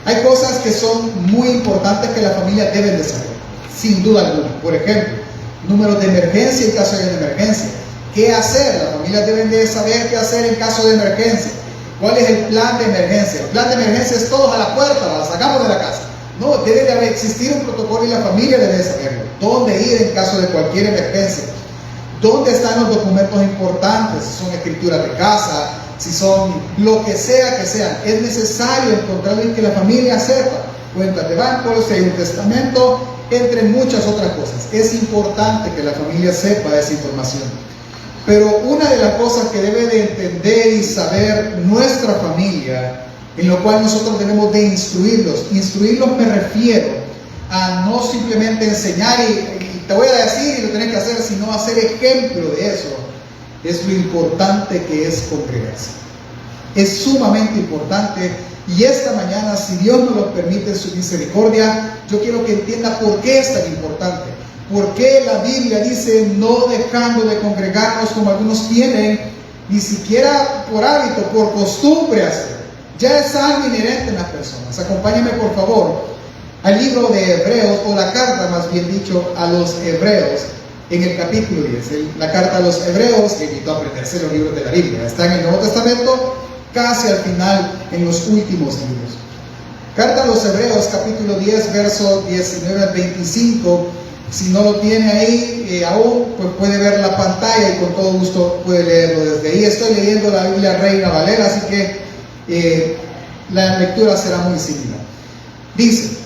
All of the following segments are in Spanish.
Hay cosas que son muy importantes que la familia debe de saber, sin duda alguna. Por ejemplo, números de emergencia en caso de una emergencia. ¿Qué hacer? Las familias deben de saber qué hacer en caso de emergencia. ¿Cuál es el plan de emergencia? El plan de emergencia es todos a la puerta, la sacamos de la casa. No, debe de existir un protocolo y la familia debe saberlo. ¿Dónde ir en caso de cualquier emergencia? ¿Dónde están los documentos importantes? Si son escrituras de casa, si son lo que sea que sean. Es necesario encontrarlo y que la familia sepa. Cuentas de banco, si hay un testamento, entre muchas otras cosas. Es importante que la familia sepa esa información. Pero una de las cosas que debe de entender y saber nuestra familia, en lo cual nosotros debemos de instruirlos. Instruirlos me refiero a no simplemente enseñar y te voy a decir y lo tenés que hacer, sino hacer ejemplo de eso. Es lo importante que es congregarse. Es sumamente importante. Y esta mañana, si Dios nos lo permite en su misericordia, yo quiero que entienda por qué es tan importante. ¿Por qué la Biblia dice no dejando de congregarnos como algunos tienen, ni siquiera por hábito, por costumbre hacer? Ya es algo inherente en las personas. Acompáñenme por favor al libro de Hebreos, o la carta más bien dicho a los Hebreos, en el capítulo 10. La carta a los Hebreos, que invito a aprenderse los libros de la Biblia, está en el Nuevo Testamento, casi al final, en los últimos libros. Carta a los Hebreos, capítulo 10, verso 19 al 25. Si no lo tiene ahí aún, pues puede ver la pantalla y con todo gusto puede leerlo desde ahí. Estoy leyendo la Biblia Reina Valera, así que la lectura será muy similar. Dice: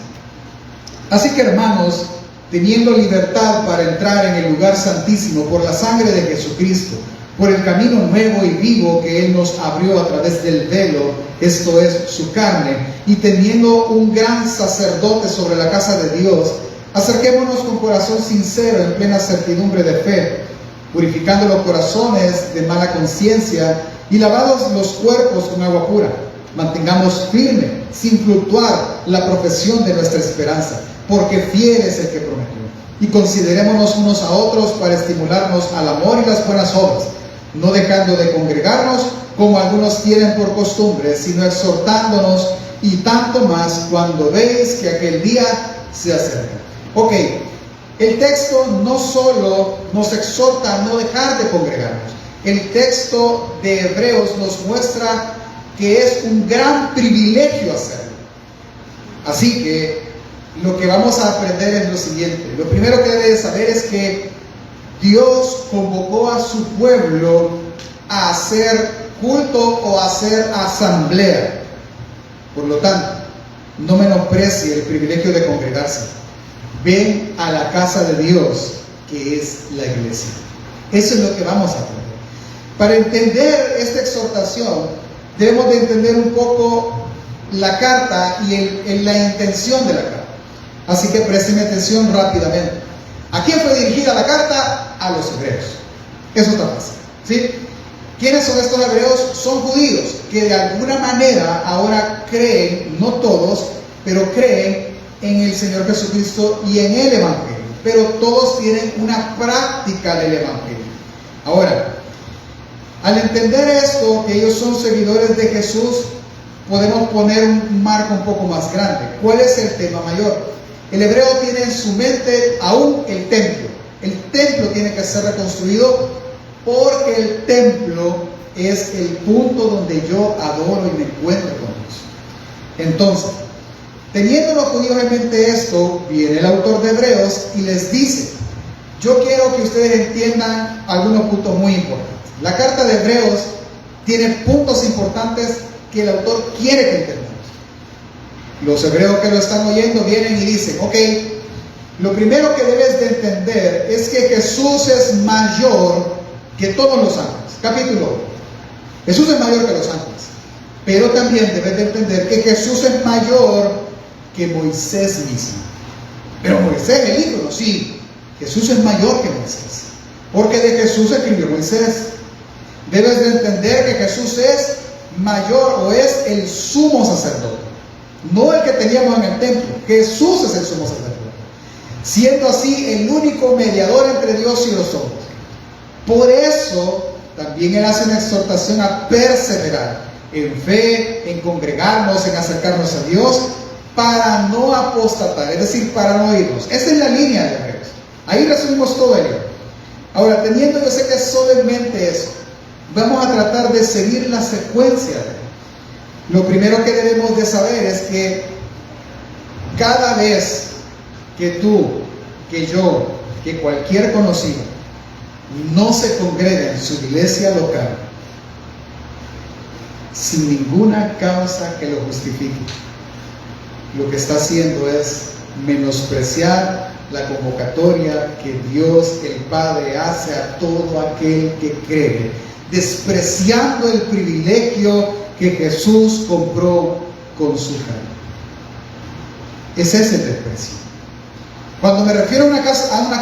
así que, hermanos, teniendo libertad para entrar en el lugar santísimo por la sangre de Jesucristo, por el camino nuevo y vivo que Él nos abrió a través del velo, esto es, su carne, y teniendo un gran sacerdote sobre la casa de Dios, acerquémonos con corazón sincero en plena certidumbre de fe, purificando los corazones de mala conciencia y lavados los cuerpos con agua pura. Mantengamos firme, sin fluctuar, la profesión de nuestra esperanza, porque fiel es el que prometió. Y considerémonos unos a otros para estimularnos al amor y las buenas obras, no dejando de congregarnos como algunos tienen por costumbre, sino exhortándonos, y tanto más cuando veis que aquel día se acerca. Ok, el texto no solo nos exhorta a no dejar de congregarnos. El texto de Hebreos nos muestra que es un gran privilegio hacerlo. Así que lo que vamos a aprender es lo siguiente. Lo primero que debe de saber es que Dios convocó a su pueblo a hacer culto o a hacer asamblea. Por lo tanto, no menosprecie el privilegio de congregarse. Ven a la casa de Dios, que es la iglesia. Eso es lo que vamos a aprender. Para entender esta exhortación, debemos de entender un poco la carta y la intención de la carta. Así que presten atención rápidamente. ¿A quién fue dirigida la carta? A los hebreos. Eso está fácil, ¿sí? ¿Quiénes son estos hebreos? Son judíos que de alguna manera ahora creen, no todos, pero creen en el Señor Jesucristo y en el Evangelio. Pero todos tienen una práctica del Evangelio. Ahora, al entender esto, que ellos son seguidores de Jesús, podemos poner un marco un poco más grande. ¿Cuál es el tema mayor? El hebreo tiene en su mente aún el templo. El templo tiene que ser reconstruido porque el templo es el punto donde yo adoro y me encuentro con Dios. Entonces, teniendo los judíos en mente esto, viene el autor de Hebreos y les dice: yo quiero que ustedes entiendan algunos puntos muy importantes. La carta de Hebreos tiene puntos importantes que el autor quiere que entendamos. Los hebreos que lo están oyendo vienen y dicen: ok, lo primero que debes de entender es que Jesús es mayor que todos los ángeles. Capítulo 1. Jesús es mayor que los ángeles. Pero también debes de entender que Jesús es mayor que Moisés mismo. Pero Moisés, el ícono, sí. Jesús es mayor que Moisés, porque de Jesús escribió Moisés. Debes de entender que Jesús es mayor o es el sumo sacerdote. No el que teníamos en el templo. Jesús es el sumo sacerdote, siendo así el único mediador entre Dios y los hombres. Por eso también Él hace una exhortación a perseverar en fe, en congregarnos, en acercarnos a Dios, para no apostatar, es decir, para no irnos. Esa es la línea de Hebreos. Ahí resumimos todo ello. Ahora, teniendo yo sé que es solamente eso, vamos a tratar de seguir la secuencia. Lo primero que debemos de saber es que cada vez que tú, que yo, que cualquier conocido no se congrega en su iglesia local sin ninguna causa que lo justifique, lo que está haciendo es menospreciar la convocatoria que Dios el Padre hace a todo aquel que cree, despreciando el privilegio que Jesús compró con su carne. Ese es el desprecio. Cuando me refiero a una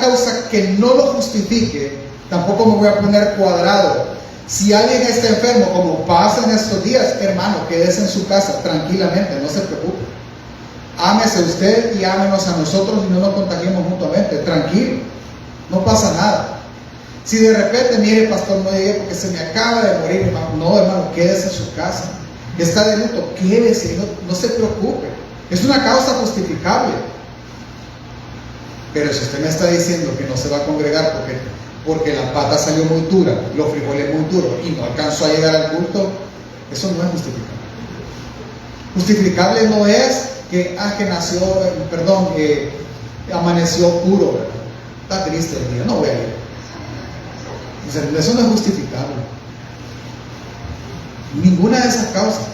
causa que no lo justifique, tampoco me voy a poner cuadrado. Si alguien está enfermo, como pasa en estos días, hermano, quédese en su casa tranquilamente, no se preocupe. Ámese usted y ámenos a nosotros y no nos contagiemos mutuamente, tranquilo, no pasa nada. Si de repente, mire pastor, no llegué porque se me acaba de morir, hermano, no, hermano, quédese en su casa. Está de luto, quédese, no se preocupe. Es una causa justificable. Pero si usted me está diciendo que no se va a congregar porque la pata salió muy dura, los frijoles muy duros y no alcanzó a llegar al culto, eso no es justificable. Justificable no es que amaneció puro, ¿verdad? Está triste el día, no voy a ir. O sea, eso no es justificable. Ninguna de esas causas.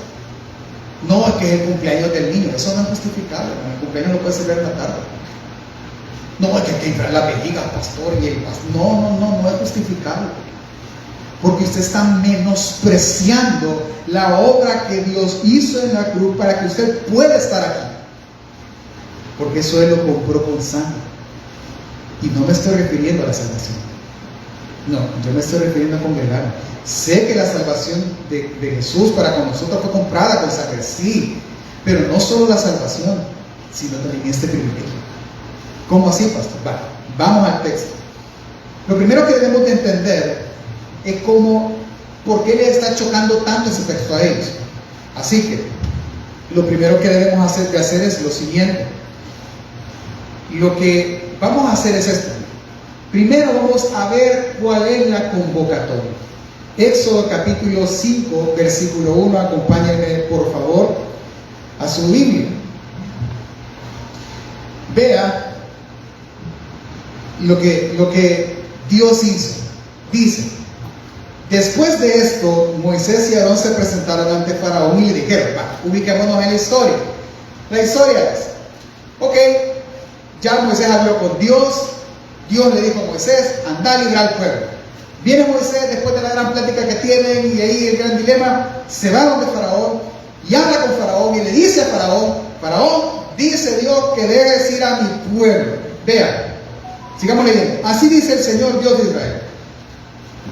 No, es que es el cumpleaños del niño, eso no es justificable. El cumpleaños lo puede celebrar en la tarde. No, es que hay que inflar la vejiga al pastor y el pastor. No es justificable. Porque usted está menospreciando la obra que Dios hizo en la cruz para que usted pueda estar aquí. Porque eso Él lo compró con sangre. Y no me estoy refiriendo a la salvación. No, yo me estoy refiriendo a congregarme. Sé que la salvación de Jesús para con nosotros fue comprada con sangre, sí. Pero no solo la salvación, sino también este privilegio. ¿Cómo así, pastor? Vamos al texto. Lo primero que debemos de entender es por qué le está chocando tanto ese texto a ellos. Así que, lo primero que debemos hacer es lo siguiente. Lo que vamos a hacer es esto. Primero vamos a ver cuál es la convocatoria. Éxodo capítulo 5, versículo 1, acompáñenme por favor a su Biblia. Vea lo que Dios hizo. Dice: después de esto, Moisés y Aarón se presentaron ante Faraón y le dijeron, ubiquémonos en la historia. La historia es, ya Moisés habló con Dios. Dios le dijo a Moisés, anda a librar al pueblo. Viene Moisés después de la gran plática que tienen y ahí el gran dilema, se va donde Faraón y habla con Faraón y le dice a Faraón, dice Dios que debes ir a mi pueblo. Vean, sigamos leyendo. Así dice el Señor Dios de Israel: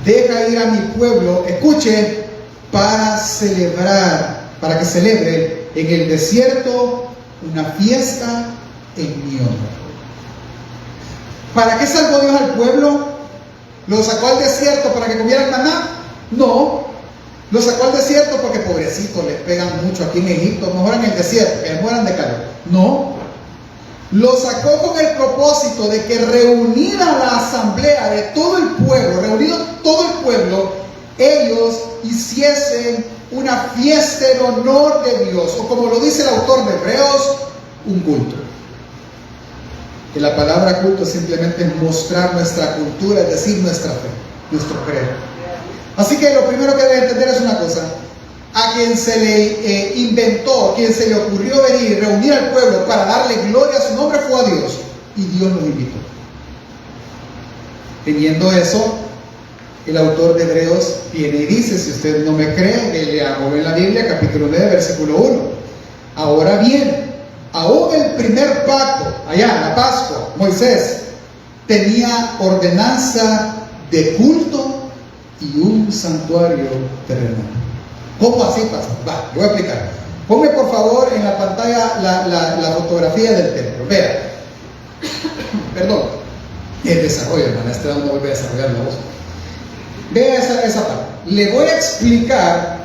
deja ir a mi pueblo, escuche, para que celebre en el desierto una fiesta en mi honor. ¿Para qué salvó Dios al pueblo? ¿Lo sacó al desierto para que comieran maná? No. Lo sacó al desierto porque pobrecitos les pegan mucho aquí en Egipto, mejor en el desierto, que mueran de calor. No. Lo sacó con el propósito de que reunida la asamblea de todo el pueblo, reunido todo el pueblo, ellos hiciesen una fiesta en honor de Dios, o como lo dice el autor de Hebreos, un culto. Que la palabra culto simplemente es mostrar nuestra cultura, es decir, nuestra fe, nuestro credo. Así que lo primero que debe entender es una cosa: a quien se le inventó, a quien se le ocurrió venir y reunir al pueblo para darle gloria a su nombre fue a Dios, y Dios los invitó. Teniendo eso, el autor de Hebreos viene y dice, si usted no me cree, que leamos en la Biblia, capítulo 9, versículo 1. Ahora bien, aún el primer pacto, allá en la Pascua, Moisés tenía ordenanza de culto y un santuario terrenal. ¿Cómo así, pastor? Le voy a explicar. Ponme por favor en la pantalla la fotografía del templo. Vea. Perdón. El desarrollo, hermano. Este no vuelve a desarrollar la voz. Vea esa parte. Le voy a explicar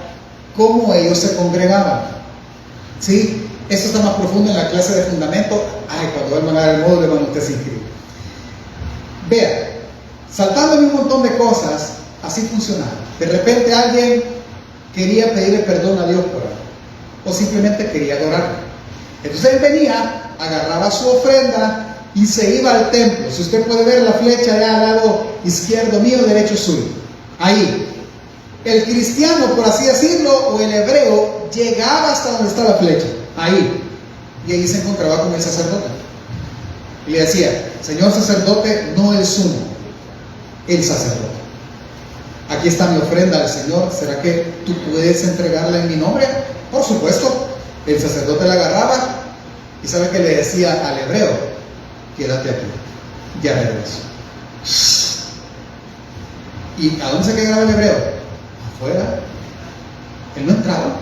cómo ellos se congregaban. ¿Sí? Esto está más profundo en la clase de fundamento. Ay, cuando vuelvan a dar el módulo, cuando usted se inscribe. Vea, saltándome un montón de cosas, así funcionaba. De repente alguien quería pedirle perdón a Dios por algo, o simplemente quería adorarlo. Entonces él venía, agarraba su ofrenda y se iba al templo. Si usted puede ver la flecha allá al lado izquierdo mío, derecho suyo, ahí. El cristiano, por así decirlo, o el hebreo, llegaba hasta donde está la flecha, ahí. Y ahí se encontraba con el sacerdote. Y le decía: señor sacerdote, no el sumo, el sacerdote. Aquí está mi ofrenda al Señor. ¿Será que tú puedes entregarla en mi nombre? Por supuesto. El sacerdote la agarraba y ¿sabe qué le decía al hebreo? Quédate aquí, ya regreso. ¿Y a dónde se quedaba el hebreo? Afuera. Él no entraba.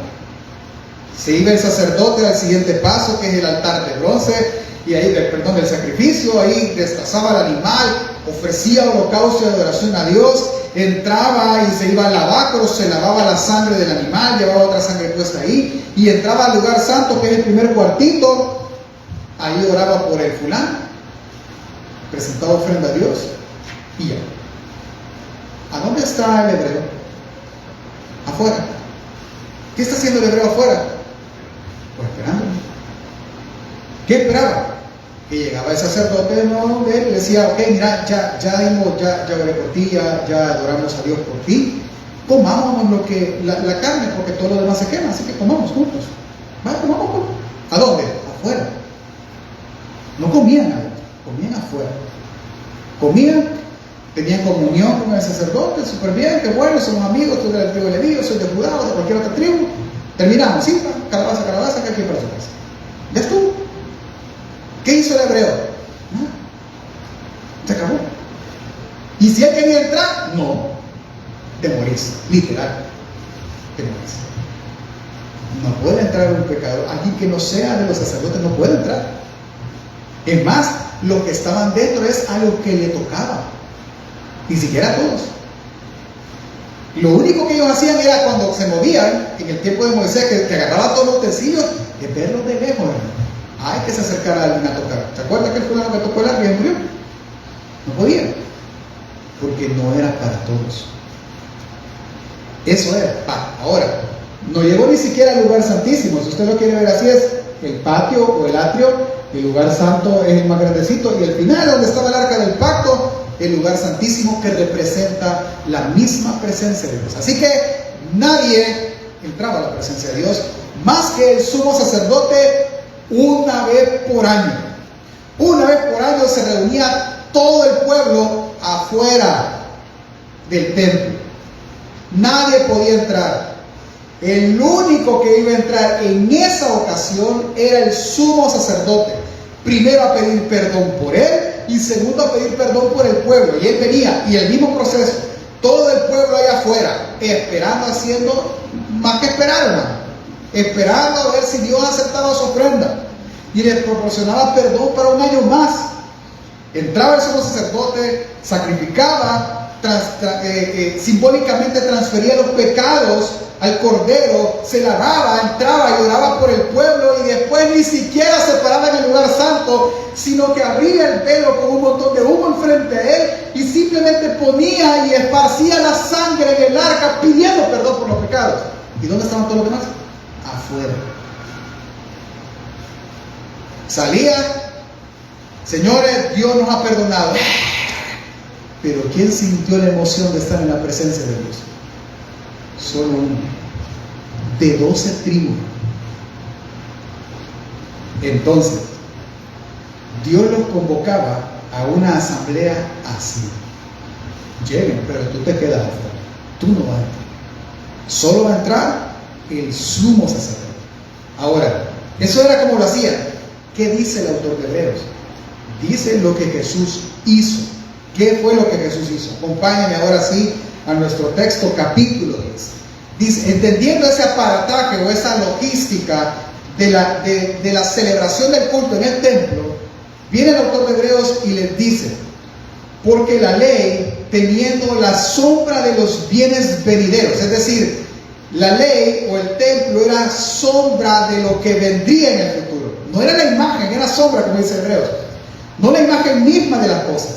Se iba el sacerdote al siguiente paso, que es el altar de bronce, y ahí, perdón, el sacrificio, ahí destazaba al animal, ofrecía holocausto y adoración a Dios, entraba y se iba al lavacro, se lavaba la sangre del animal, llevaba otra sangre puesta ahí, y entraba al lugar santo, que es el primer cuartito, ahí oraba por el fulano, presentaba ofrenda a Dios, y ya. ¿A dónde está el hebreo? Afuera. ¿Qué está haciendo el hebreo afuera? Pues esperando. ¿Qué esperaba? Que llegaba el sacerdote, no, le decía: ok, mira, ya oré por ti, ya adoramos a Dios por ti, comamos lo que, la carne, porque todo lo demás se quema, así que comamos juntos. Vaya, comamos juntos. ¿A dónde? Afuera. No comían adentro, comían afuera. Comían, tenían comunión con el sacerdote, súper bien, qué bueno, somos amigos, tú eres del tribu de Leví, yo soy de Judá o de cualquier otra tribu. Terminamos, sí, calabaza, cada quien para su casa. Ya estuvo. ¿Qué hizo el hebreo? ¿No? Se acabó. ¿Y si él quería entrar? No. Te morís, literal. Te morís. No puede entrar un pecador. Alguien que no sea de los sacerdotes no puede entrar. Es más, los que estaban dentro es a los que le tocaba. Ni siquiera a todos. Lo único que ellos hacían era, cuando se movían, en el tiempo de Moisés, que agarraba todos los utensilios, es verlos de lejos, hermano. Hay que se acercara a alguien a tocar. ¿Se acuerdan que el fulano que tocó el arca y murió? No podía, porque no era para todos. Eso era. Ahora, no llegó ni siquiera al lugar santísimo. Si usted lo quiere ver así, es el patio o el atrio. El lugar santo es el más grandecito, y el final, donde estaba el arca del pacto, el lugar santísimo, que representa la misma presencia de Dios. Así que nadie entraba a la presencia de Dios más que el sumo sacerdote. Una vez por año se reunía todo el pueblo afuera del templo. Nadie podía entrar. El único que iba a entrar en esa ocasión era el sumo sacerdote. Primero a pedir perdón por él, y segundo a pedir perdón por el pueblo. Y él venía, y el mismo proceso, todo el pueblo allá afuera, esperando, haciendo más que esperar, hermano, esperando a ver si Dios aceptaba su ofrenda y les proporcionaba perdón para un año más. Entraba el sumo sacerdote, sacrificaba, simbólicamente transfería los pecados al cordero, se lavaba, entraba y oraba por el pueblo, y después ni siquiera se paraba en el lugar santo, sino que abría el velo con un montón de humo enfrente a él y simplemente ponía y esparcía la sangre en el arca, pidiendo perdón por los pecados. ¿Y dónde estaban todos los demás? Afuera. Salía: señores, Dios nos ha perdonado. Pero ¿quién sintió la emoción de estar en la presencia de Dios? Solo uno, de 12 tribus. Entonces, Dios los convocaba a una asamblea así: lleguen, pero tú te quedas afuera, tú no vas a entrar. Solo va a entrar el sumo sacerdote. Ahora, eso era como lo hacía. ¿Qué dice el autor de Hebreos? Dice lo que Jesús hizo. ¿Qué fue lo que Jesús hizo? Acompáñame ahora sí a nuestro texto, capítulo 10. Dice, entendiendo ese aparataje o esa logística de la celebración del culto en el templo, viene el autor de Hebreos y les dice: porque la ley, teniendo la sombra de los bienes venideros, es decir, La ley o el templo era sombra de lo que vendría en el futuro. No era la imagen, era sombra, como dice Hebreos. No la imagen misma de las cosas.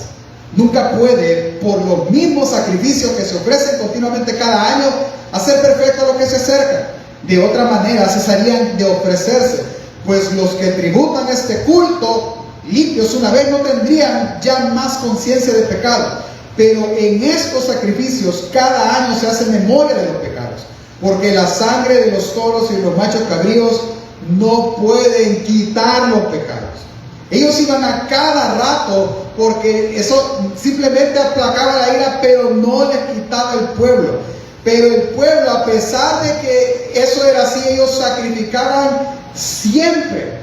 Nunca puede, por los mismos sacrificios que se ofrecen continuamente cada año, hacer perfecto lo que se acerca. De otra manera cesarían de ofrecerse, pues los que tributan este culto, limpios una vez, no tendrían ya más conciencia de pecado. Pero en estos sacrificios cada año se hace memoria de los pecados, porque la sangre de los toros y los machos cabríos no pueden quitar los pecados. Ellos iban a cada rato porque eso simplemente aplacaba la ira, pero no les quitaba el pueblo. Pero el pueblo, a pesar de que eso era así, ellos sacrificaban siempre.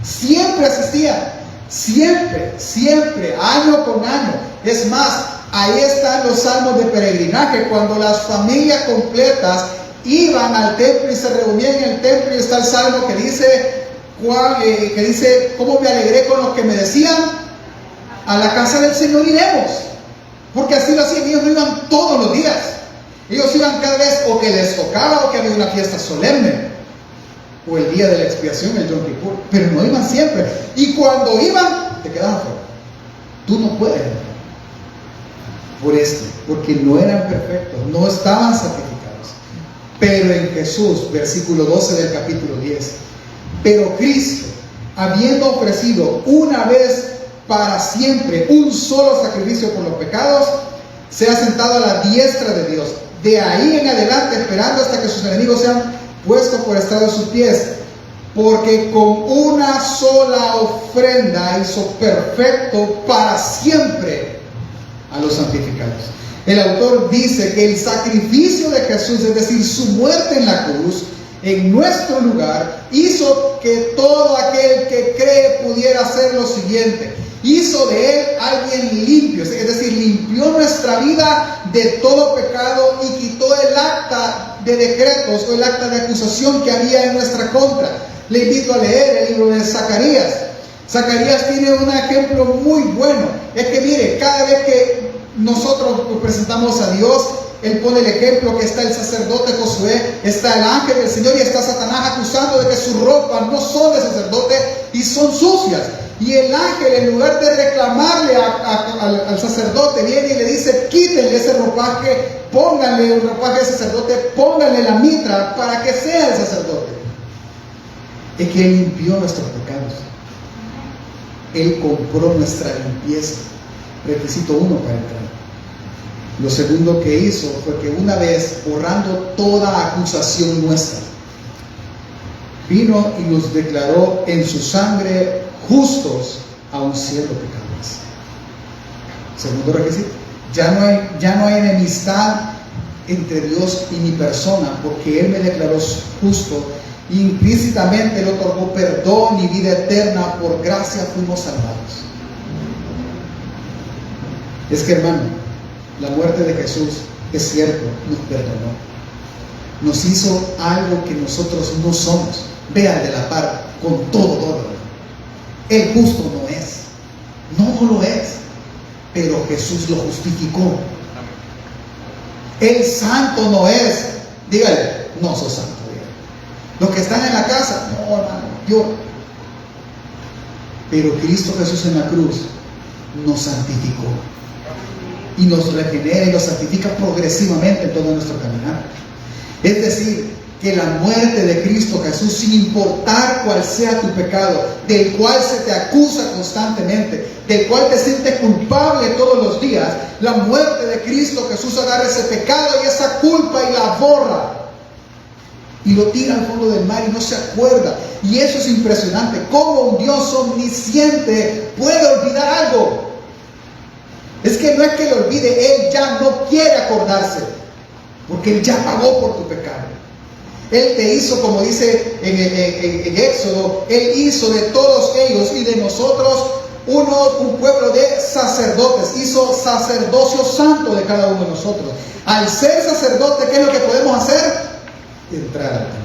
Siempre asistían. Siempre, año con año. Es más, ahí están los salmos de peregrinaje, cuando las familias completas iban al templo y se reunían en el templo, y está el salmo que dice, cómo me alegré con los que me decían, a la casa del Señor iremos, porque así lo hacían. Ellos no iban todos los días, ellos iban cada vez o que les tocaba o que había una fiesta solemne, o el día de la expiación, el Yom Kippur, pero no iban siempre. Y cuando iban, te quedaban fuera. Tú no puedes entrar por esto, porque no eran perfectos, no estaban santificados. Pero en Jesús, versículo 12 del capítulo 10, pero Cristo, habiendo ofrecido una vez para siempre un solo sacrificio por los pecados, se ha sentado a la diestra de Dios. De ahí en adelante, esperando hasta que sus enemigos sean puestos por estrado de sus pies, porque con una sola ofrenda hizo perfecto para siempre a los santificados. El autor dice que el sacrificio de Jesús, es decir, su muerte en la cruz, en nuestro lugar, hizo que todo aquel que cree pudiera hacer lo siguiente: hizo de él alguien limpio, es decir, limpió nuestra vida de todo pecado y quitó el acta de decretos o el acta de acusación que había en nuestra contra. Le invito a leer el libro de Zacarías. Zacarías tiene un ejemplo muy bueno. Es que mire, cada vez que nosotros presentamos a Dios, él pone el ejemplo que está el sacerdote Josué, está el ángel del Señor y está Satanás acusando de que sus ropas no son de sacerdote y son sucias. Y el ángel, en lugar de reclamarle al sacerdote, viene y le dice: quítenle ese ropaje, pónganle un ropaje de sacerdote, pónganle la mitra para que sea el sacerdote. Es que él limpió nuestros pecados. Él compró nuestra limpieza. Requisito 1 para entrar. Lo segundo que hizo fue que una vez, borrando toda acusación nuestra, vino y nos declaró en su sangre justos, aun siendo pecadores. Segundo requisito: ya no hay enemistad entre Dios y mi persona, porque Él me declaró justo. Implícitamente le otorgó perdón y vida eterna. Por gracia fuimos salvados. Es que, hermano, la muerte de Jesús, es cierto, nos perdonó, nos hizo algo que nosotros no somos. Vean de la par, con todo. El justo no es, no lo es, pero Jesús lo justificó. El santo no es, dígale: no sos santo. Los que están en la casa, no, hermano, yo. Pero Cristo Jesús en la cruz nos santificó y nos regenera y nos santifica progresivamente en todo nuestro caminar. Es decir, que la muerte de Cristo Jesús, sin importar cuál sea tu pecado, del cual se te acusa constantemente, del cual te sientes culpable todos los días, la muerte de Cristo Jesús agarra ese pecado y esa culpa y la borra y lo tira al fondo del mar y no se acuerda. Y eso es impresionante, cómo un Dios omnisciente puede olvidar algo. Es que no es que lo olvide, Él ya no quiere acordarse, porque Él ya pagó por tu pecado. Él te hizo, como dice en Éxodo, Él hizo de todos ellos y de nosotros un pueblo de sacerdotes, hizo sacerdocio santo de cada uno de nosotros. Al ser sacerdote, ¿qué es lo que podemos hacer? Entrar al templo.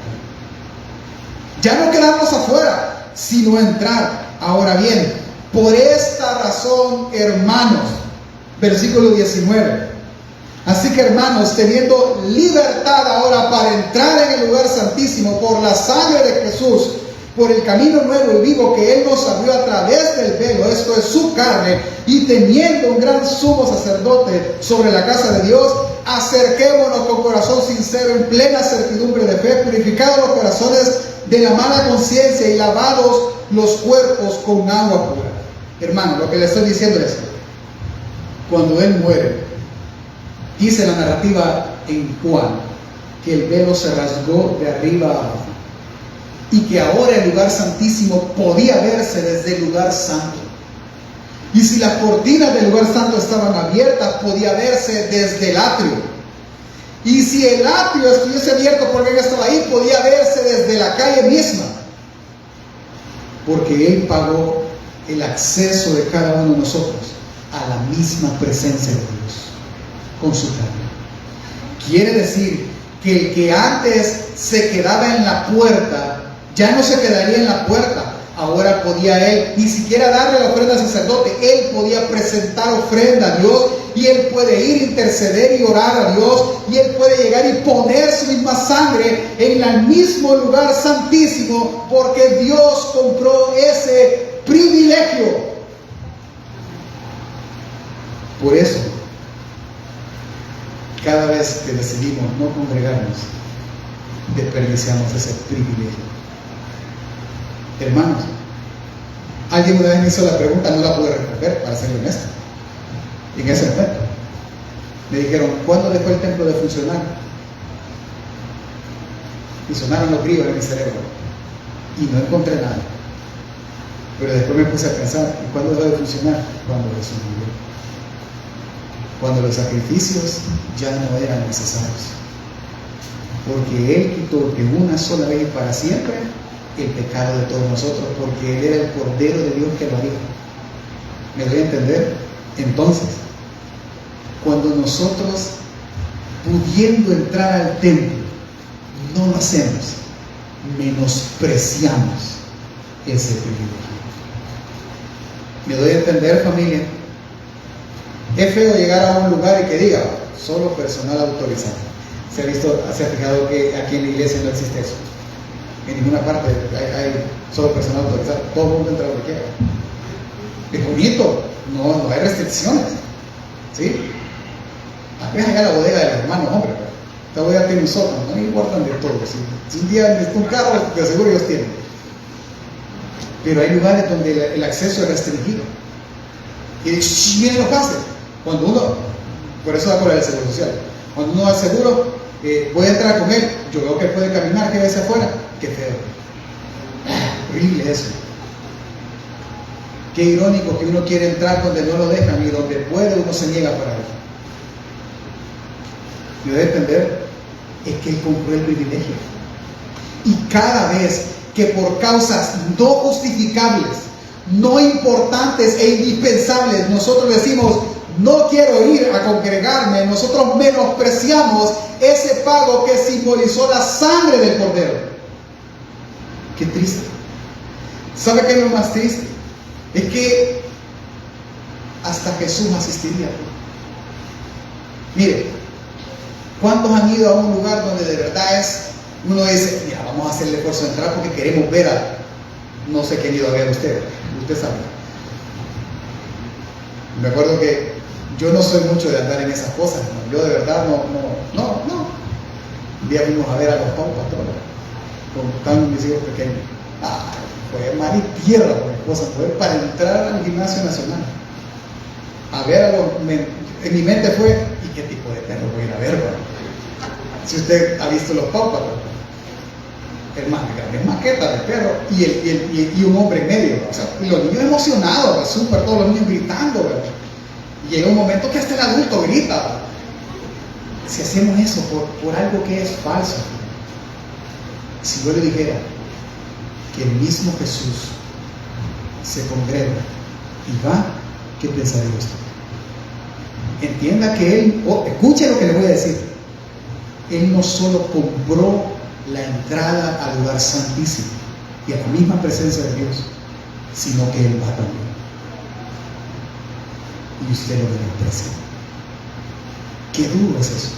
Ya no quedarnos afuera, sino entrar. Ahora bien, por esta razón, hermanos, versículo 19. Así Así que, hermanos, teniendo libertad ahora para entrar en el lugar santísimo por la sangre de Jesús, por el camino nuevo y vivo que Él nos abrió a través del velo, esto es su carne, y teniendo un gran sumo sacerdote sobre la casa de Dios, acerquémonos con corazón sincero, en plena certidumbre de fe, purificados los corazones de la mala conciencia y lavados los cuerpos con agua pura. Hermano, lo que le estoy diciendo es, cuando Él muere, dice la narrativa en Juan, que el velo se rasgó de arriba a abajo, y que ahora el lugar santísimo podía verse desde el lugar santo. Y si las cortinas del lugar santo estaban abiertas, podía verse desde el atrio. Y si el atrio estuviese abierto porque Él estaba ahí, podía verse desde la calle misma. Porque Él pagó el acceso de cada uno de nosotros a la misma presencia de Dios con su carne. Quiere decir que el que antes se quedaba en la puerta, ya no se quedaría en la puerta. Ahora podía Él ni siquiera darle la ofrenda al sacerdote. Él podía presentar ofrenda a Dios, y Él puede ir a interceder y orar a Dios, y Él puede llegar y poner su misma sangre en el mismo lugar santísimo, porque Dios compró ese privilegio. Por eso, cada vez que decidimos no congregarnos, desperdiciamos ese privilegio. Hermanos, alguien una vez me hizo la pregunta, no la pude responder, para ser honesto. En ese momento me dijeron, ¿cuándo dejó el templo de funcionar? Y sonaron los grillos en mi cerebro y no encontré nada. Pero después me puse a pensar, ¿y cuándo dejó de funcionar? Cuando Jesús murió, cuando los sacrificios ya no eran necesarios, porque Él quitó de una sola vez y para siempre el pecado de todos nosotros, porque Él era el Cordero de Dios que lo haría. ¿Me doy a entender? Entonces, cuando nosotros, pudiendo entrar al templo, no lo hacemos, menospreciamos ese privilegio. ¿Me doy a entender, familia? Es feo llegar a un lugar y que diga, solo personal autorizado. Se ha fijado que aquí en la iglesia no existe eso. En ninguna parte hay solo personal autorizado. Todo el mundo entra donde quiera. Es bonito, no hay restricciones. ¿Sí? A veces allá la bodega del hermano, hombre, esta bodega tiene un sótano, no importan de todo. Si un día necesito un carro, de seguro ellos tienen. Pero hay lugares donde el acceso es restringido. Y miren lo que hace. Cuando uno, por eso da por el seguro social, cuando uno da seguro, voy a entrar con él, yo veo que puede caminar, que ve hacia afuera, qué feo. Horrible eso. Qué irónico que uno quiere entrar donde no lo dejan, y donde puede uno se niega para él. Y debe entender, es que Él compró el privilegio. Y cada vez que por causas no justificables, no importantes e indispensables, nosotros decimos, no quiero ir a congregarme, nosotros menospreciamos ese pago que simbolizó la sangre del Cordero. Qué triste. ¿Sabe qué es lo más triste? Es que hasta Jesús asistiría. Mire, ¿cuántos han ido a un lugar donde de verdad uno dice, mira, vamos a hacer el esfuerzo de entrar porque queremos ver a, no sé quién ha ido a ver usted sabe. Me acuerdo que yo no soy mucho de andar en esas cosas, ¿no? Yo de verdad no. Un día fuimos a ver a los compas, como estaban mis hijos pequeños. Fue mar y tierra con mi esposa, fue para entrar al Gimnasio Nacional. A ver a los, en mi mente fue, ¿y qué tipo de perro voy a ir a ver? Bro? Si usted ha visto los compas, hermano, grandes maquetas de perro y un hombre en medio, o sea, y los niños emocionados, súper, todos los niños gritando, ¿verdad? Y llega un momento que hasta el adulto grita, ¿verdad? Si hacemos eso por algo que es falso, si yo le dijera que el mismo Jesús se congrega y va, ¿qué pensaría usted? Entienda que Él, escuche lo que le voy a decir, Él no solo compró la entrada al lugar santísimo y a la misma presencia de Dios, sino que Él va también. Y usted lo menosprecia. Qué duro es eso.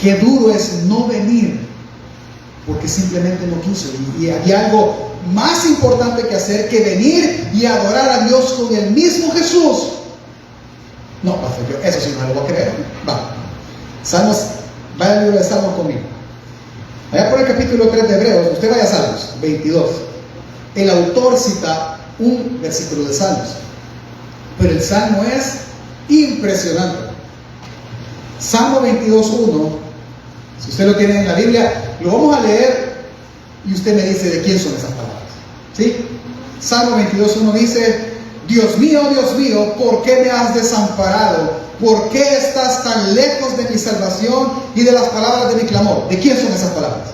Qué duro es no venir porque simplemente no quiso. Y había algo más importante que hacer que venir y adorar a Dios con el mismo Jesús. No, pastor, yo eso sí no lo voy a creer. Va. Salmos, vaya al libro de Salmos conmigo. Allá por el capítulo 3 de Hebreos, usted vaya a Salmos 22. El autor cita un versículo de Salmos, pero el Salmo es impresionante. Salmo 22:1, si usted lo tiene en la Biblia, lo vamos a leer y usted me dice de quién son esas palabras. ¿Sí? Salmo 22:1 dice: Dios mío, ¿por qué me has desamparado? ¿Por qué estás tan lejos de mi salvación y de las palabras de mi clamor? ¿De quién son esas palabras?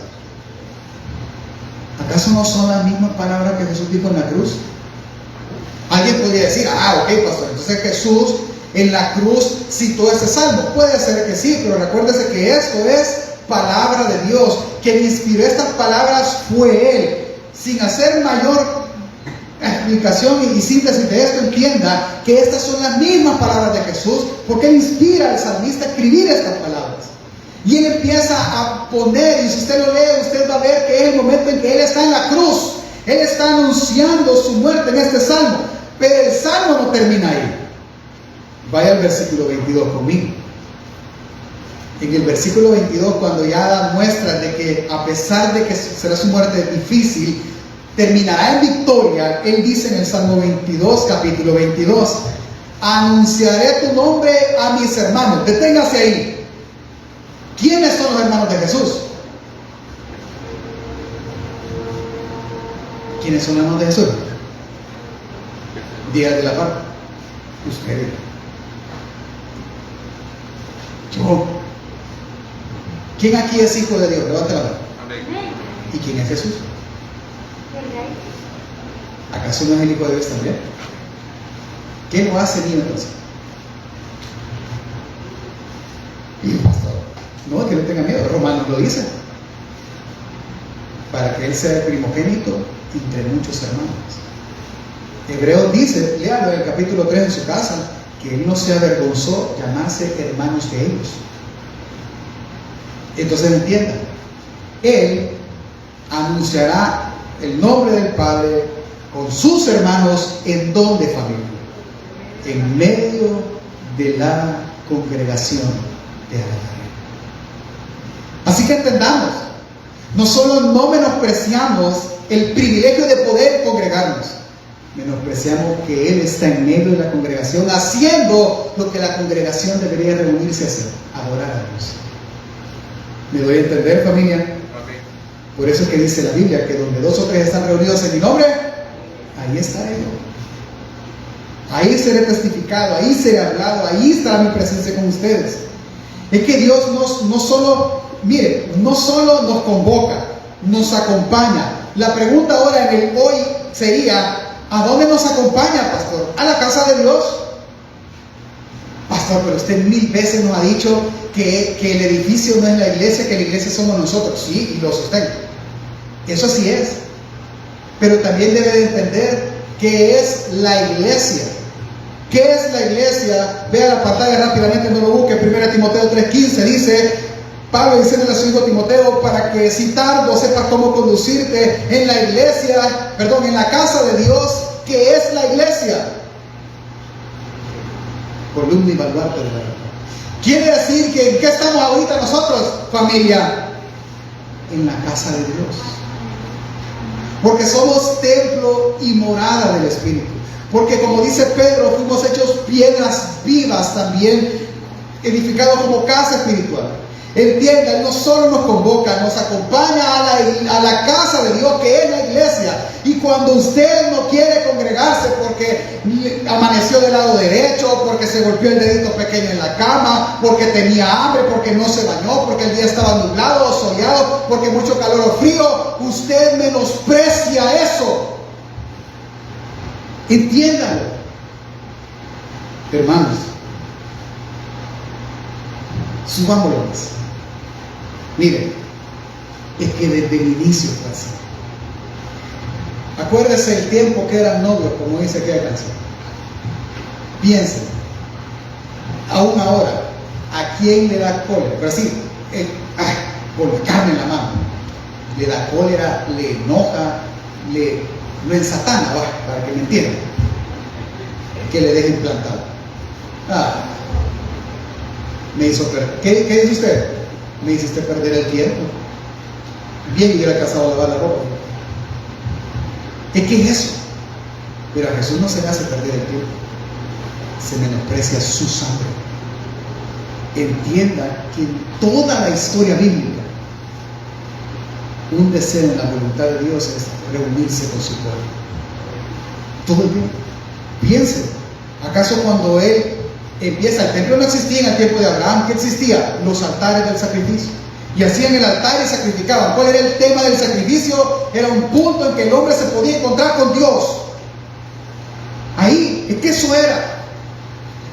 ¿Acaso no son las mismas palabras que Jesús dijo en la cruz? Alguien podría decir: ok, pastor, entonces Jesús en la cruz citó ese salmo. Puede ser que sí, pero recuérdese que esto es palabra de Dios. Quien inspiró estas palabras fue Él. Sin hacer mayor explicación y síntesis de esto, entienda que estas son las mismas palabras de Jesús, porque Él inspira al salmista a escribir estas palabras. Y Él empieza a poner, y si usted lo lee, usted va a ver que es el momento en que Él está en la cruz. Él está anunciando su muerte en este salmo, pero el salmo no termina ahí. Vaya al versículo 22 conmigo. En el versículo 22, cuando ya da muestras de que a pesar de que será su muerte difícil, terminará en victoria, Él dice en el Salmo 22, capítulo 22: anunciaré tu nombre a mis hermanos. Deténgase ahí. ¿Quiénes son los hermanos de Jesús? ¿Quiénes son los hermanos de Jesús? Días de la parte. Ustedes. Yo. ¿Quién aquí es hijo de Dios? Levante la mano. ¿Y quién es Jesús? ¿Acaso no es el hijo de Dios también? ¿Qué no hace niño entonces? Y pastor, no, que no tenga miedo. Romanos lo dice, para que él sea el primogénito entre muchos hermanos. Hebreos dice, léalo en el capítulo 3 en su casa, que él no se avergonzó llamarse hermanos de ellos. Entonces entiendan, él anunciará el nombre del Padre con sus hermanos. ¿En dónde, familia? En medio de la congregación de alabanza. Así que entendamos, no solo no menospreciamos el privilegio de poder congregarnos, menospreciamos que Él está en medio de la congregación haciendo lo que la congregación debería reunirse a hacer: adorar a Dios. ¿Me doy a entender, familia? Okay. Por eso es que dice la Biblia que donde 2 o 3 están reunidos en mi nombre, ahí estaré yo. Ahí seré testificado, ahí seré hablado, ahí estará mi presencia con ustedes. Es que Dios no solo nos convoca, nos acompaña. La pregunta ahora en el hoy sería: ¿a dónde nos acompaña, pastor? ¿A la casa de Dios? Pastor, pero usted 1000 veces nos ha dicho que el edificio no es la iglesia, que la iglesia somos nosotros. Sí, y lo sostengo. Eso sí es. Pero también debe de entender qué es la iglesia. ¿Qué es la iglesia? Vea la pantalla rápidamente, no lo busque. 1 Timoteo 3:15 dice Pablo diciéndole a su hijo Timoteo, para que si tardo sepas cómo conducirte en la iglesia, en la casa de Dios, que es la iglesia. Columna y baluarte de la verdad. Quiere decir que ¿en qué estamos ahorita nosotros, familia? En la casa de Dios. Porque somos templo y morada del Espíritu. Porque como dice Pedro, fuimos hechos piedras vivas también, edificados como casa espiritual. Entienda, Él no solo nos convoca, nos acompaña a la casa de Dios, que es la iglesia. Y cuando usted no quiere congregarse porque amaneció del lado derecho, porque se golpeó el dedito pequeño en la cama, porque tenía hambre, porque no se bañó, porque el día estaba nublado o soleado, porque mucho calor o frío, usted menosprecia eso. Entiéndalo, hermanos. Subámoslo más. Miren, es que desde el inicio fue así. Acuérdese el tiempo que eran novios, como dice aquella canción. Piensen, aún ahora, ¿a quién le da cólera? Pero así, con la carne en la mano. Le da cólera, le enoja, lo ensatana, para que me entiendan. Que le dejen plantado. Me hizo perder. ¿Qué dice usted? Me hiciste perder el tiempo. Bien hubiera casado a lavar la ropa. ¿Qué es eso? Pero a Jesús no se le hace perder el tiempo. Se menosprecia su sangre. Entienda que en toda la historia bíblica, un deseo en la voluntad de Dios es reunirse con su pueblo. Todo el tiempo. Piense, ¿acaso cuando Él empieza, el templo no existía en el tiempo de Abraham? ¿Qué existía? Los altares del sacrificio. Y hacían el altar y sacrificaban. ¿Cuál era el tema del sacrificio? Era un punto en que el hombre se podía encontrar con Dios. Ahí, es que eso era.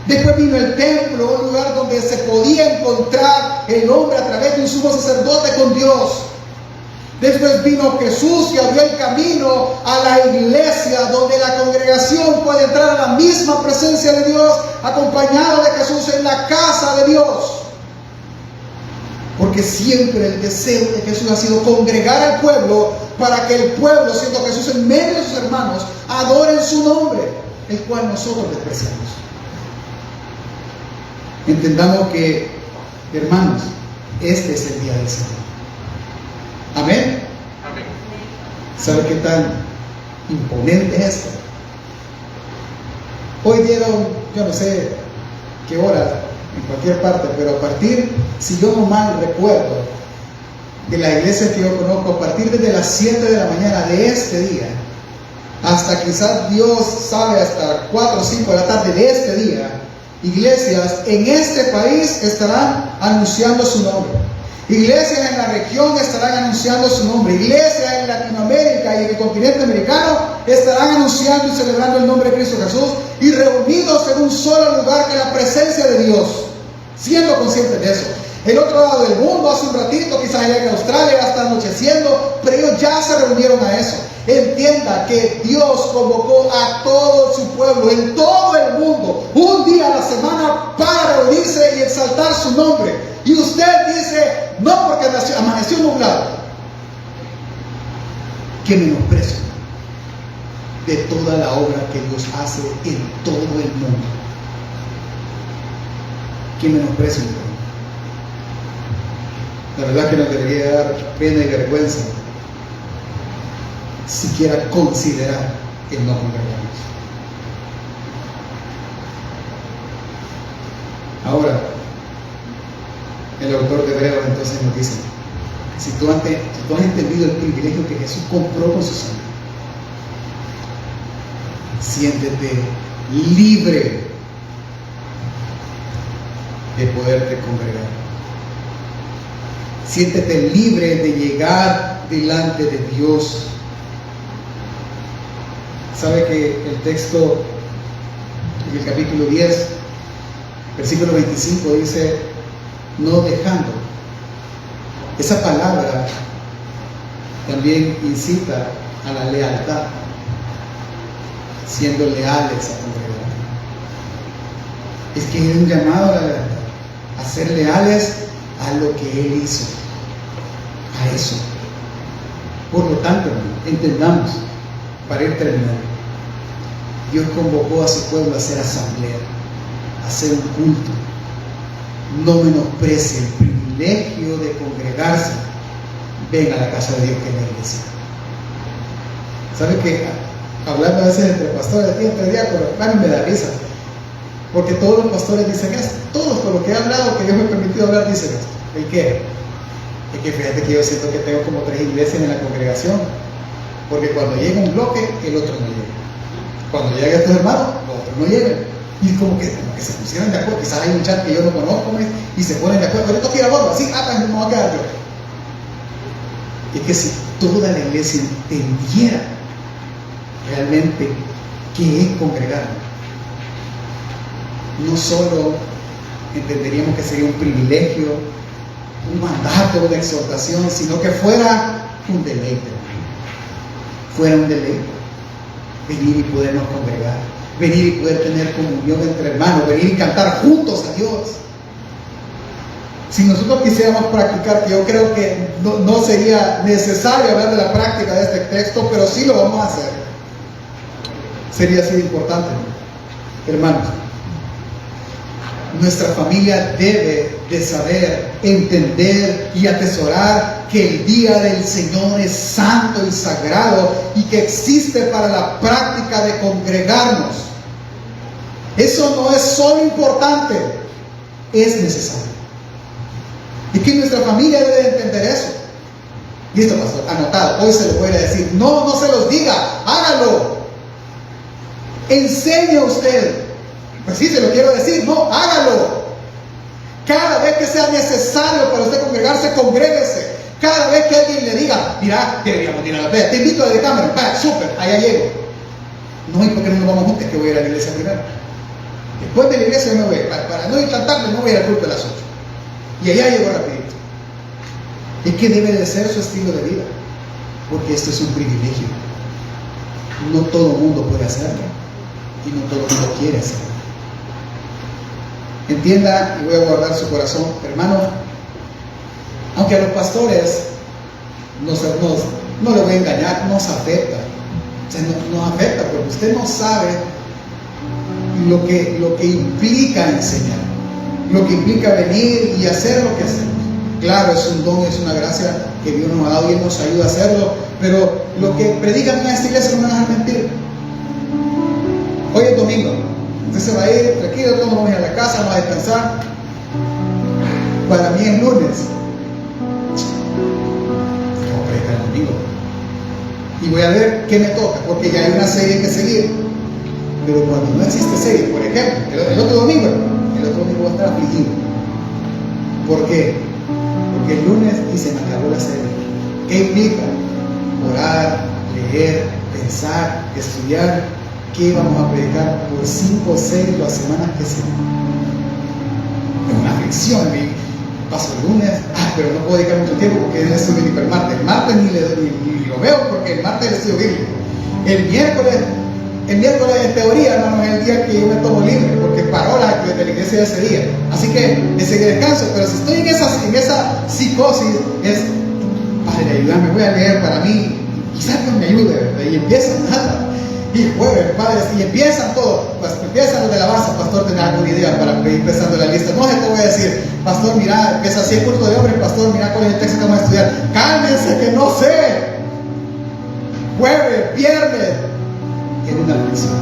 Después vino el templo, un lugar donde se podía encontrar el hombre a través de un sumo sacerdote con Dios. Después vino Jesús y abrió el camino a la iglesia, donde la congregación puede entrar a la misma presencia de Dios, acompañado de Jesús en la casa de Dios. Porque siempre el deseo de Jesús ha sido congregar al pueblo para que el pueblo, siendo Jesús en medio de sus hermanos, adoren su nombre, el cual nosotros despreciamos. Entendamos que, hermanos, este es el día del Señor. Amén. Amén. ¿Sabe qué tan imponente es esto? Hoy dieron, yo no sé qué hora, en cualquier parte, pero a partir, si yo no mal recuerdo, de la iglesia que yo conozco, a partir desde las 7 de la mañana de este día, hasta quizás Dios sabe, hasta 4 o 5 de la tarde de este día, iglesias en este país estarán anunciando su nombre. Iglesias en la región estarán anunciando su nombre. Iglesias en Latinoamérica y en el continente americano estarán anunciando y celebrando el nombre de Cristo Jesús, y reunidos en un solo lugar, que la presencia de Dios, siendo conscientes de eso. El otro lado del mundo, hace un ratito, quizás allá en Australia, ya está anocheciendo, pero ellos ya se reunieron a eso. Entienda que Dios convocó a todo su pueblo en todo el mundo, un día a la semana, para reunirse y exaltar su nombre. Y usted dice, no, porque amaneció nublado. Qué menosprecio de toda la obra que Dios hace en todo el mundo. Qué menosprecio. La verdad que nos debería dar pena y vergüenza siquiera considerar el no congregarnos. Ahora, el autor de Hebreos entonces nos dice, si tú has entendido el privilegio que Jesús compró con su sangre, siéntete libre de poderte congregar. Siéntete libre de llegar delante de Dios. Sabe que el texto en el capítulo 10, versículo 25 dice, no dejando. Esa palabra también incita a la lealtad, siendo leales a congregar. Es que es un llamado a la lealtad, a ser leales a lo que Él hizo, a eso. Por lo tanto, entendamos, para ir terminando, Dios convocó a su pueblo a hacer asamblea, a hacer un culto. No menosprecie el privilegio de congregarse. Ven a la casa de Dios, que es la iglesia. ¿Sabe que hablando a veces entre pastores y entre diáconos, a mí me da risa? Porque todos los pastores dicen esto. Todos, por lo que he hablado, que Dios me ha permitido hablar, dicen esto. ¿El qué? Es que fíjate que yo siento que tengo como 3 iglesias en la congregación. Porque cuando llega un bloque, el otro no llega. Cuando llegan estos hermanos, los otros no llegan. Y como que se pusieron de acuerdo. Quizás hay un chat que yo no conozco, y se ponen de acuerdo. Yo tengo que ir a bordo, así, pues me voy a quedar yo. Es que si toda la iglesia entendiera realmente qué es congregar, no solo entenderíamos que sería un privilegio, un mandato, una exhortación, sino que fuera un deleite. Fuera un deleite. Venir y podernos congregar. Venir y poder tener comunión entre hermanos. Venir y cantar juntos a Dios. Si nosotros quisiéramos practicar, que yo creo que no sería necesario hablar de la práctica de este texto, pero sí lo vamos a hacer, sería así de importante. Hermanos, nuestra familia debe de saber, entender y atesorar que el día del Señor es santo y sagrado y que existe para la práctica de congregarnos. Eso no es solo importante, es necesario. Y que nuestra familia debe de entender eso. Listo, pastor, anotado. Hoy se lo voy a decir. No se los diga, hágalo. Enseñe a usted. Pues sí, se lo quiero decir, no, hágalo. Cada vez que sea necesario para usted congregarse, congréguese. Cada vez que alguien le diga, mira, deberíamos ir a la playa, te invito a la de cámara, súper, allá llego. No, ¿y por qué no nos vamos juntos? Que voy a ir a la iglesia primero. Después de la iglesia me voy, para no ir tan tarde, no voy a ir al culto de las 8. Y allá llego rapidito. Es que debe de ser su estilo de vida, porque esto es un privilegio. No todo el mundo puede hacerlo y no todo el mundo quiere hacerlo. Entienda, y voy a guardar su corazón, hermano, aunque a los pastores no le voy a engañar, nos afecta. O sea, nos afecta porque usted no sabe lo que implica enseñar, lo que implica venir y hacer lo que hacemos. Claro, es un don, es una gracia que Dios nos ha dado y Él nos ayuda a hacerlo, pero lo que predican en esta iglesia no me van a dejar mentir. Hoy es domingo, usted se va a ir tranquilo, todos vamos a ir a la casa, vamos a descansar. Para mí es lunes, vamos a predicar el domingo y voy a ver qué me toca, porque ya hay una serie que seguir. Pero cuando no existe serie, por ejemplo, el otro domingo va a estar afligido. ¿Por qué? Porque el lunes y se me acabó la serie. ¿Qué implica? Orar, leer, pensar, estudiar. ¿Qué vamos a predicar por 5 o 6 las semanas que sean? Es una aflicción. Paso el lunes, pero no puedo dedicar mucho tiempo porque es estudio bíblico el martes. El martes ni lo veo porque el martes es estudio bíblico. El miércoles en teoría, hermano, es el día que yo me tomo libre, porque paró la actividad de la iglesia ese día. Así que ese día descanso, pero si estoy en esa psicosis, es, Padre, ayúdame, voy a leer para mí, quizás Dios me ayude, ¿verdad? Y empiezan nada. Y jueves, padres, y empiezan todo, pues empiezan los de alabanza, pastor, ¿tenés alguna idea para ir empezando la lista? No, te voy a decir, pastor, mira, empieza así el curso de hombres, pastor, mira cuál es el texto que vamos a estudiar. Cálmense, que no sé. Jueves, viernes, en una aflicción.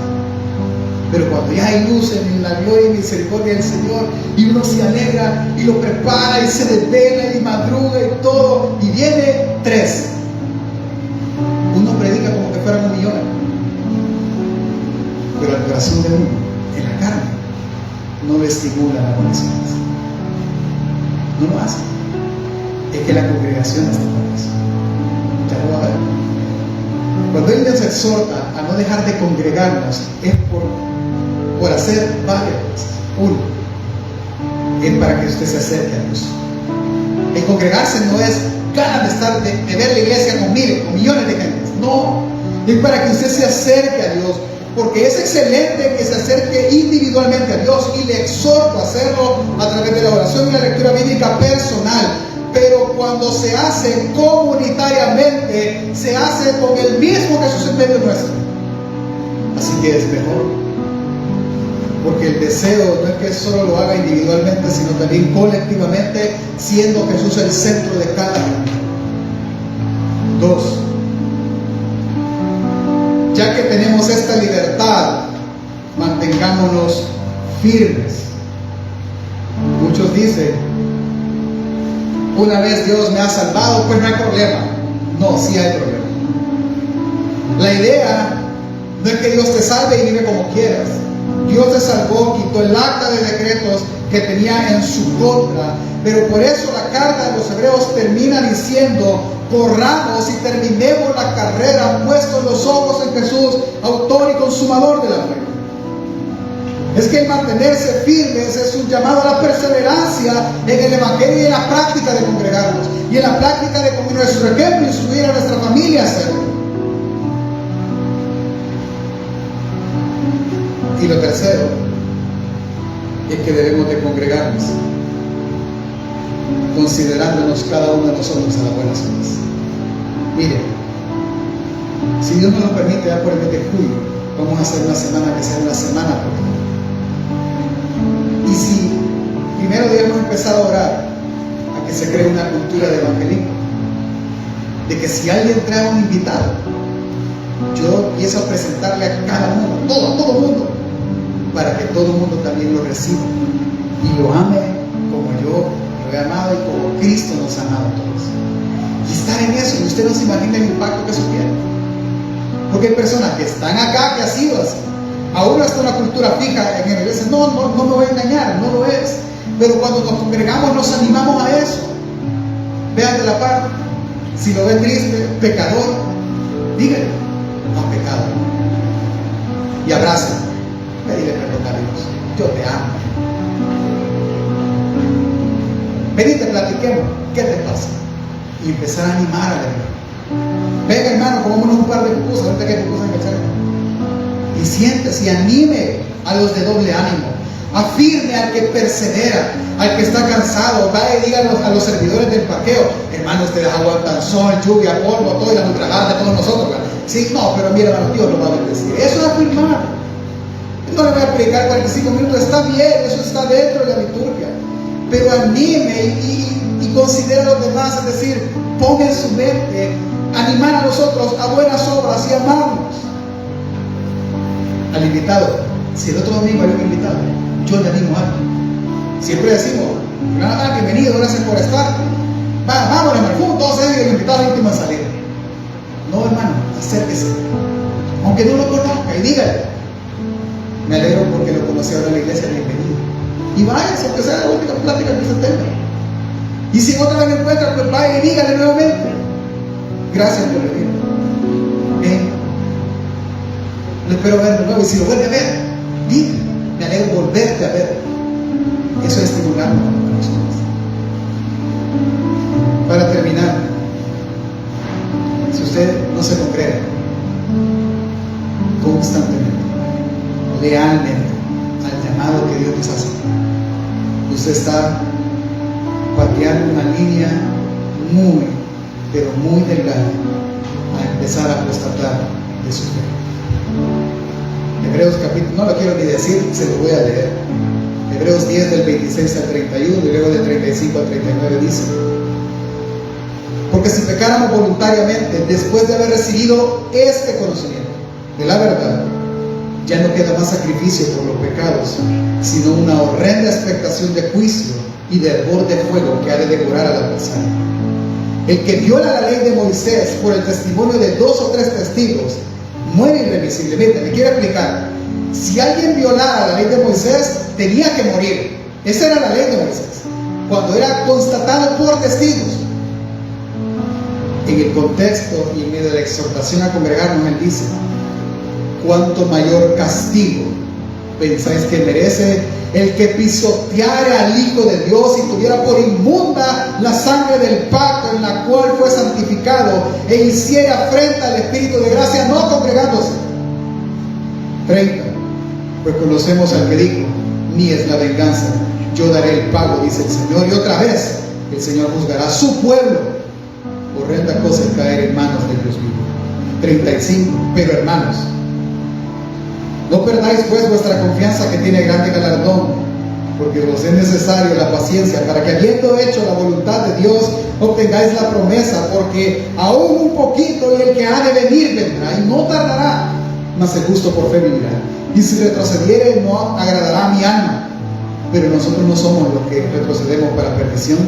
Pero cuando ya hay luz en la gloria y misericordia del Señor y uno se alegra y lo prepara y se desvela y madruga y todo, y viene 3, uno predica como que fueran 1 millón, pero el corazón de uno, en la carne, no le estimula la oración. No lo hace. Es que la congregación está para eso. Ya lo va a ver. Cuando Él nos exhorta a no dejar de congregarnos, es por hacer varias cosas. Uno, es para que usted se acerque a Dios. El congregarse no es ganas de ver la iglesia con miles, con millones de gente. No, es para que usted se acerque a Dios, porque es excelente que se acerque individualmente a Dios, y le exhorto a hacerlo a través de la oración y la lectura bíblica personal. Pero cuando se hace comunitariamente, se hace con el mismo Jesús en medio nuestro. Así que es mejor, porque el deseo no es que solo lo haga individualmente, sino también colectivamente, siendo Jesús el centro de cada uno. 2, ya que tenemos esta libertad, mantengámonos firmes. Muchos dicen, una vez Dios me ha salvado, pues no hay problema. No, sí hay problema. La idea no es que Dios te salve y vive como quieras. Dios te salvó, quitó el acta de decretos que tenía en su contra, pero por eso la carta de los Hebreos termina diciendo: corramos y terminemos la carrera puestos los ojos en Jesús, autor y consumador de la fe. Es que el mantenerse firmes es un llamado a la perseverancia en el Evangelio y en la práctica de congregarnos, y en la práctica de, como nuestro ejemplo, instruir a nuestra familia a hacerlo. Y lo tercero es que debemos de congregarnos considerándonos cada uno de nosotros a las buenas obras. Miren, si Dios nos lo permite, ya por el mes de julio, vamos a hacer una semana que sea una semana profética. Y si primero debemos empezar a orar a que se cree una cultura de evangelismo, de que si alguien trae un invitado, yo empiezo a presentarle a cada uno, a todo mundo, para que todo el mundo también lo reciba y lo ame como yo lo he amado y como Cristo nos ha amado a todos. Y estar en eso, y usted no se imagina el impacto que eso tiene. Porque hay personas que están acá que ha sido así. Aún hasta una cultura fija en la iglesia, no me voy a engañar, no lo es. Pero cuando nos congregamos nos animamos a eso. Vean de la parte, si lo ve triste, pecador, dígale, no pecado. Y abrácenlo, pedile perdón a Dios, yo te amo. Venite, platiquemos, ¿qué te pasa? Y empezar a animar al hermano. Venga, hermano, comámonos un par de pupusas, ahorita que hay pupusas en el cerco. Y siéntese y anime a los de doble ánimo. Afirme al que persevera, al que está cansado. Vaya y diga a los servidores del parqueo: hermano, ustedes aguantan sol, lluvia, polvo, todo y la ultrajada de todos nosotros, ¿verdad? Sí, no, pero mira, hermano, Dios lo va a bendecir. Eso es afirmar. No le voy a predicar 45 minutos, está bien, eso está dentro de la liturgia. Pero anime y considere a los demás, es decir, ponga en su mente animar a nosotros a buenas obras y amarnos. Al invitado, si el otro domingo hay un invitado, yo le animo a algo. Siempre decimos: bienvenido, gracias por estar. Vamos, hermano, todos ellos y el invitado último a salir. No, hermano, acérquese, aunque no lo conozca, y dígale: me alegro porque lo conocí ahora en la iglesia, bienvenido. Y váyase, aunque sea la última plática que se tenga. Y si otra vez me encuentra, pues vaya y dígale nuevamente: gracias por venir. Lo espero ver de nuevo. Y si lo vuelve a ver, dígale: me alegro volverte a ver. Eso es estimularnos a nosotros. Para terminar, si usted no se congrega constantemente, lealmente al llamado que Dios nos hace, usted está pateando una línea muy, pero muy delgada a empezar a apostatar de su fe. Hebreos capítulo, no lo quiero ni decir, se lo voy a leer. Hebreos 10 del 26 al 31 y luego del 35 al 39 dice: porque si pecáramos voluntariamente después de haber recibido este conocimiento de la verdad, ya no queda más sacrificio por los pecados, sino una horrenda expectación de juicio y de hervor de fuego que ha de devorar al adversario. El que viola la ley de Moisés por el testimonio de 2 o 3 testigos muere irremisiblemente. Me quiero explicar: si alguien violara la ley de Moisés, tenía que morir. Esa era la ley de Moisés, cuando era constatado por testigos. En el contexto y en medio de la exhortación a congregarnos, él dice: cuánto mayor castigo pensáis que merece el que pisoteare al Hijo de Dios y tuviera por inmunda la sangre del pacto en la cual fue santificado, e hiciera afrenta al Espíritu de gracia, no congregándose. 30. Pues conocemos al que dijo: mía es la venganza, yo daré el pago, dice el Señor. Y otra vez el Señor juzgará a su pueblo. Horrenda cosa es caer en manos de Dios vivo. 35. Pero hermanos, no perdáis pues vuestra confianza, que tiene grande galardón, porque os es necesario la paciencia, para que, habiendo hecho la voluntad de Dios, obtengáis la promesa. Porque aún un poquito y el que ha de venir vendrá, y no tardará, mas el justo por fe vivirá. Y si retrocediere, no agradará a mi alma. Pero nosotros no somos los que retrocedemos para perdición,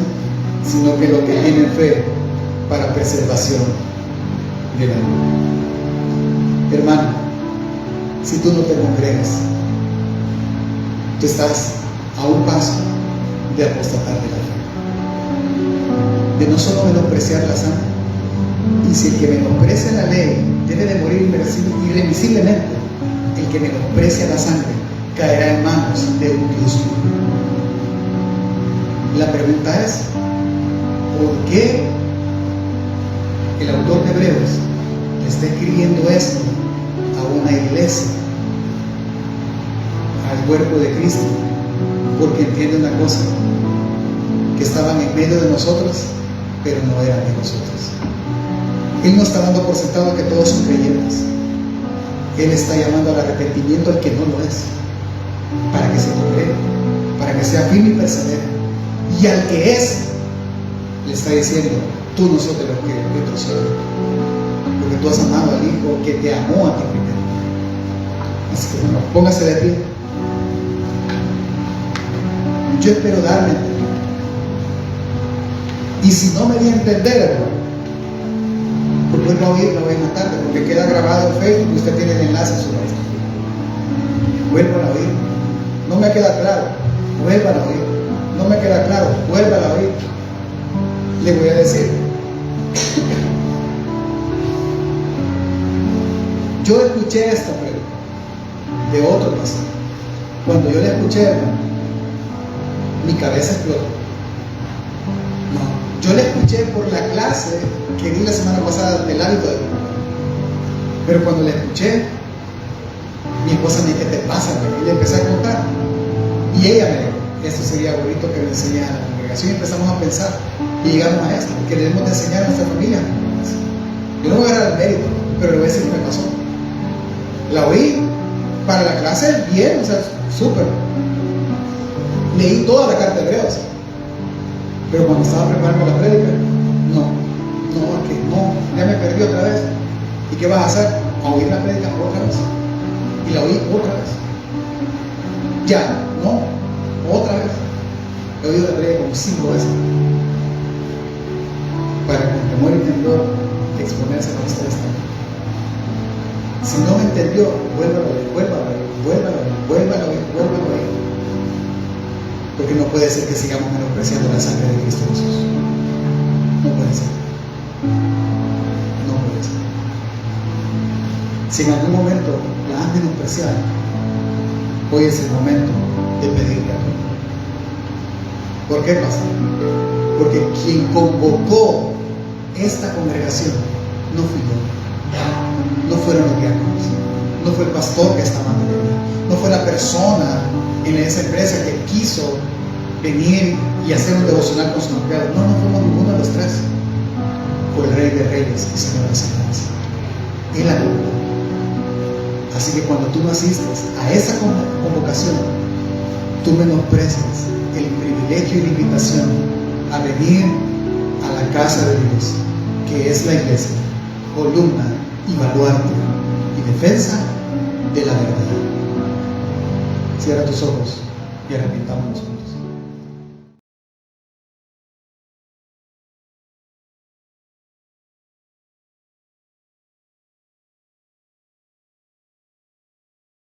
sino que los que tienen fe para preservación del alma. Hermano, si tú no te congregas, tú estás a un paso de apostatar de la fe, de no solo menospreciar la sangre. Y si el que menosprecia la ley debe de morir irremisiblemente, el que menosprecia la sangre caerá en manos de un Dios vivo. La pregunta es: ¿por qué el autor de Hebreos le está escribiendo esto a una iglesia, al cuerpo de Cristo? Porque entiende una cosa: que estaban en medio de nosotros, pero no eran de nosotros. Él no está dando por sentado que todos son creyentes. Él está llamando al arrepentimiento al que no lo es, para que se congrega, para que sea firme y persevere. Y al que es, le está diciendo: tú no sos de los que retroceden, porque tú has amado al Hijo que te amó a ti primero. Así que bueno, póngase de pie. Yo espero darme a entender. Y si no me di a entender, hermano, pues vuelvo a oírlo hoy en la tarde, porque queda grabado en Facebook y usted tiene el enlace en su red. Vuelvan a oír. No me queda claro, vuelvan a oír. No me queda claro, vuelvan a oír. Le voy a decir. Yo escuché esta prédica de otro pastor. Cuando yo la escuché, hermano, mi cabeza explotó. No, yo la escuché por la clase que di la semana pasada del hábito de Dios. Pero cuando la escuché, mi esposa me dijo: ¿qué te pasa? Y le empecé a contar. Y ella me dijo: esto sería bonito que me enseñe a la congregación. Y empezamos a pensar y llegamos a esto, que debemos de enseñar a nuestra familia. Yo no voy a agarrar el mérito, pero le voy a decir qué me pasó. La oí para la clase bien, o sea, súper. Leí toda la carta de Hebreos, pero cuando estaba preparando la prédica, ya me perdí otra vez. ¿Y qué vas a hacer? A oír la prédica otra vez. Y la oí otra vez. Ya, no, otra vez. He oído la prédica como 5 veces. Para con temor y temblor exponerse a lo que ustedes están. Si no me entendió, vuélvalo a oír, vuélvalo a oír, vuélvalo a oír, vuélvalo a oír, vuélvalo a oír. Porque no puede ser que sigamos menospreciando la sangre de Cristo Jesús. No puede ser. No puede ser. Si en algún momento la han menospreciado, hoy es el momento de pedirle perdón. ¿Por qué pasa? Porque quien convocó esta congregación no fui yo, no fueron los diáconos, no fue el pastor que estaba en no fue la persona en esa empresa que quiso venir y hacer un devocional con sus empleados. No fuimos ninguno de los tres. Fue el Rey de Reyes y Señor de Señores. Él la convocó. Así que cuando tú no asistes a esa convocación, tú menosprecias el privilegio y la invitación a venir a la casa de Dios, que es la iglesia, columna y baluarte y defensa de la verdad. Cierra tus ojos y arrepintámonos.